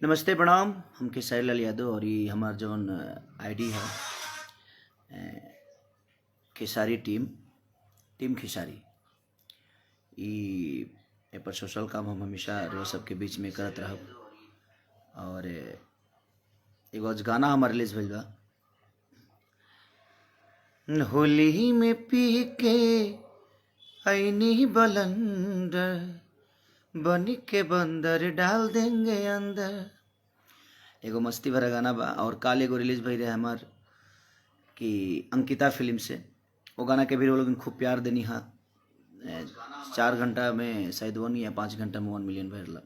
नमस्ते प्रणाम। हम खेसारी लाल यादव और ये हमार जौन आईडी है खेसारी टीम खेसारी। ए पर सोशल काम हम हमेशा रोज सबके बीच में करत रहब। और एगो आज गाना हमार रिलीज भइल बा, होली में पी के ऐनी बलंदर बन के बंदर डाल देंगे अंदर। एगो मस्ती भरा गाना बा। और काल एगो रिलीज भई रहे हमार कि अंकिता फिल्म से। वो गाना के भी लोग खूब प्यार देनी हा। 4 घंटा में शायद 1 या 5 घंटा में 1 मिलियन भरला।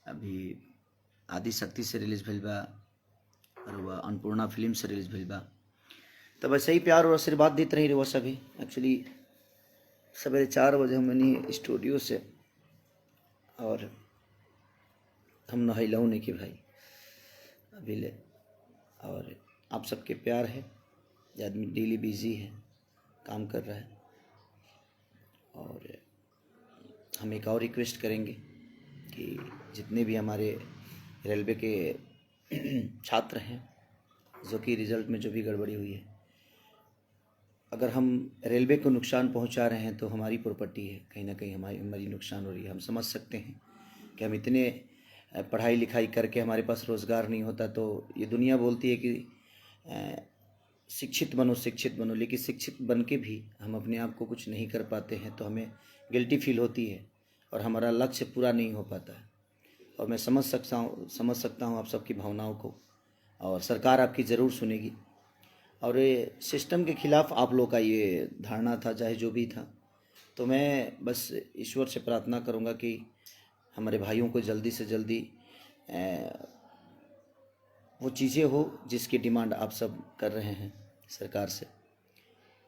अभी आदि शक्ति से रिलीज भइल बा और वह अन्नपूर्णा फिल्म से रिलीज भइल बा। तो बस यही प्यार और आशीर्वाद देते रही वो सभी। एक्चुअली सवेरे 4 बजे हमनी स्टूडियो से और हम नहैलऊ नहीं कि भाई अभी ले। और आप सबके प्यार है। ये आदमी डेली बिजी है, काम कर रहा है। और हम एक और रिक्वेस्ट करेंगे कि जितने भी हमारे रेलवे के छात्र हैं जो कि रिज़ल्ट में जो भी गड़बड़ी हुई है, अगर हम रेलवे को नुकसान पहुंचा रहे हैं तो हमारी प्रॉपर्टी है, कहीं ना कहीं हमारी नुकसान हो रही है। हम समझ सकते हैं कि हम इतने पढ़ाई लिखाई करके हमारे पास रोज़गार नहीं होता तो ये दुनिया बोलती है कि शिक्षित बनो, लेकिन शिक्षित बन के भी हम अपने आप को कुछ नहीं कर पाते हैं तो हमें गिल्टी फील होती है और हमारा लक्ष्य पूरा नहीं हो पाता है। और मैं समझ सकता हूँ आप सबकी भावनाओं को, और सरकार आपकी ज़रूर सुनेगी। और ये सिस्टम के खिलाफ आप लोग का ये धारणा था, चाहे जो भी था। तो मैं बस ईश्वर से प्रार्थना करूँगा कि हमारे भाइयों को जल्दी से जल्दी वो चीज़ें हो जिसकी डिमांड आप सब कर रहे हैं सरकार से।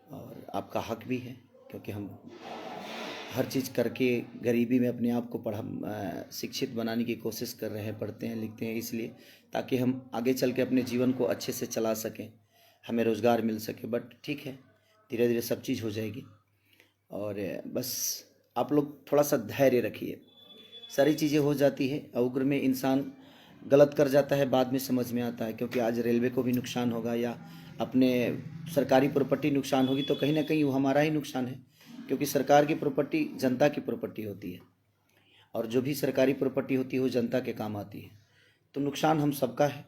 और आपका हक भी है, क्योंकि हम हर चीज़ करके गरीबी में अपने आप को शिक्षित बनाने की कोशिश कर रहे हैं, पढ़ते हैं लिखते हैं इसलिए ताकि हम आगे चल के अपने जीवन को अच्छे से चला सकें, हमें रोज़गार मिल सके। बट ठीक है, धीरे धीरे सब चीज़ हो जाएगी। और बस आप लोग थोड़ा सा धैर्य रखिए, सारी चीज़ें हो जाती है। उग्र में इंसान गलत कर जाता है, बाद में समझ में आता है। क्योंकि आज रेलवे को भी नुकसान होगा या अपने सरकारी प्रॉपर्टी नुकसान होगी तो कहीं ना कहीं वो हमारा ही नुकसान है, क्योंकि सरकार की प्रॉपर्टी जनता की प्रॉपर्टी होती है और जो भी सरकारी प्रॉपर्टी होती है वो जनता के काम आती है। तो नुकसान हम सबका है।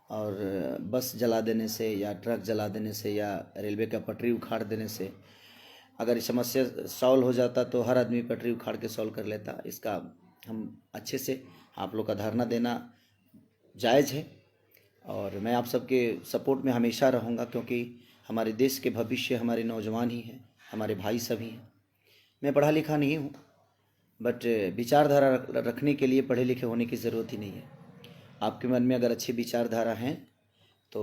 और बस जला देने से या ट्रक जला देने से या रेलवे का पटरी उखाड़ देने से अगर समस्या सॉल्व हो जाता तो हर आदमी पटरी उखाड़ के सॉल्व कर लेता। इसका हम अच्छे से आप लोग का धारणा देना जायज़ है। और मैं आप सबके सपोर्ट में हमेशा रहूँगा, क्योंकि हमारे देश के भविष्य हमारे नौजवान ही हैं, हमारे भाई सभी हैं। मैं पढ़ा लिखा नहीं हूँ, बट विचारधारा रखने के लिए पढ़े लिखे होने की ज़रूरत ही नहीं है। आपके मन में अगर अच्छी विचारधारा हैं तो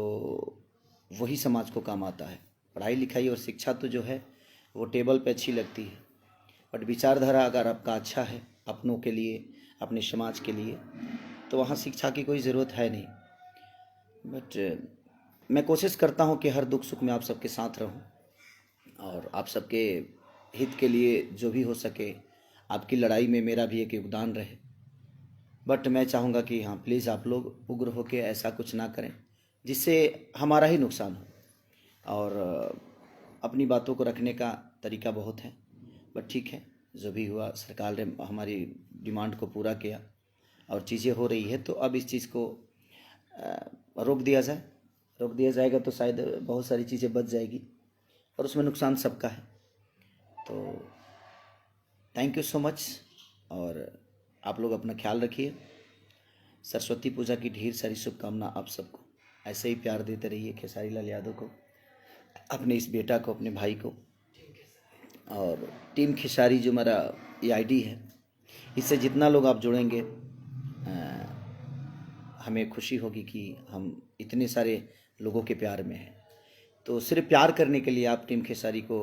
वही समाज को काम आता है। पढ़ाई लिखाई और शिक्षा तो जो है वो टेबल पे अच्छी लगती है, बट विचारधारा अगर आपका अच्छा है अपनों के लिए, अपने समाज के लिए, तो वहाँ शिक्षा की कोई ज़रूरत है नहीं। बट मैं कोशिश करता हूँ कि हर दुख सुख में आप सबके साथ रहूँ और आप सबके हित के लिए जो भी हो सके आपकी लड़ाई में मेरा भी एक योगदान रहे। बट मैं चाहूँगा कि हाँ, प्लीज़ आप लोग उग्र होकर ऐसा कुछ ना करें जिससे हमारा ही नुकसान हो। और अपनी बातों को रखने का तरीका बहुत है, बट ठीक है, जो भी हुआ सरकार ने हमारी डिमांड को पूरा किया और चीज़ें हो रही है। तो अब इस चीज़ को रोक दिया जाएगा तो शायद बहुत सारी चीज़ें बच जाएगी और उसमें नुकसान सबका है। तो थैंक यू सो मच। और आप लोग अपना ख्याल रखिए। सरस्वती पूजा की ढेर सारी शुभकामना आप सबको। ऐसे ही प्यार देते रहिए खेसारी लाल यादव को, अपने इस बेटा को, अपने भाई को। और टीम खेसारी जो मेरा ये आईडी है, इससे जितना लोग आप जुड़ेंगे हमें खुशी होगी कि हम इतने सारे लोगों के प्यार में हैं। तो सिर्फ प्यार करने के लिए आप टीम खेसारी को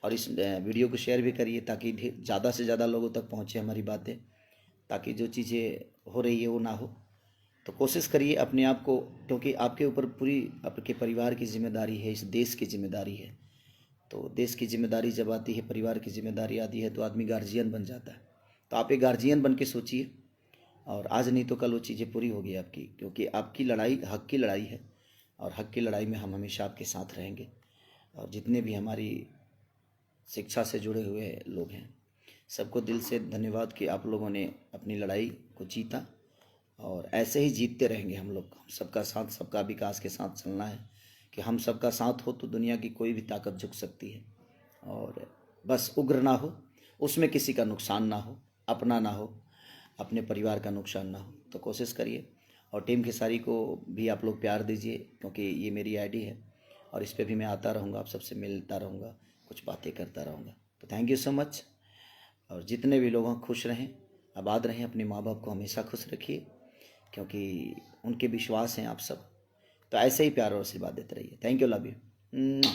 और इस वीडियो को शेयर भी करिए ताकि ज़्यादा से ज़्यादा लोगों तक पहुँचे हमारी बातें, ताकि जो चीज़ें हो रही है वो ना हो। तो कोशिश करिए अपने आप को, क्योंकि आपके ऊपर पूरी आपके परिवार की जिम्मेदारी है, इस देश की जिम्मेदारी है। तो देश की जिम्मेदारी जब आती है, परिवार की जिम्मेदारी आती है तो आदमी गार्जियन बन जाता है। तो आप एक गार्जियन बन के सोचिए और आज नहीं तो कल वो चीज़ें पूरी होगी आपकी, क्योंकि आपकी लड़ाई हक की लड़ाई है और हक की लड़ाई में हम हमेशा आपके साथ रहेंगे। और जितने भी हमारी शिक्षा से जुड़े हुए लोग हैं, सबको दिल से धन्यवाद कि आप लोगों ने अपनी लड़ाई को जीता, और ऐसे ही जीतते रहेंगे हम लोग। हम सबका साथ, सबका विकास के साथ चलना है कि हम सबका साथ हो तो दुनिया की कोई भी ताकत झुक सकती है। और बस उग्र ना हो, उसमें किसी का नुकसान ना हो, अपना ना हो, अपने परिवार का नुकसान ना हो, तो कोशिश करिए। और टीम खेसारी को भी आप लोग प्यार दीजिए, क्योंकि ये मेरी आईडी है और इस पर भी मैं आता रहूँगा, आप सबसे मिलता रहूँगा, कुछ बातें करता रहूँगा। तो थैंक यू सो मच। और जितने भी लोग खुश रहें, आबाद रहें, अपने माँ बाप को हमेशा खुश रखिए, क्योंकि उनके विश्वास हैं आप सब। तो ऐसे ही प्यार और आशीर्वाद देते रहिए। Thank you, love you.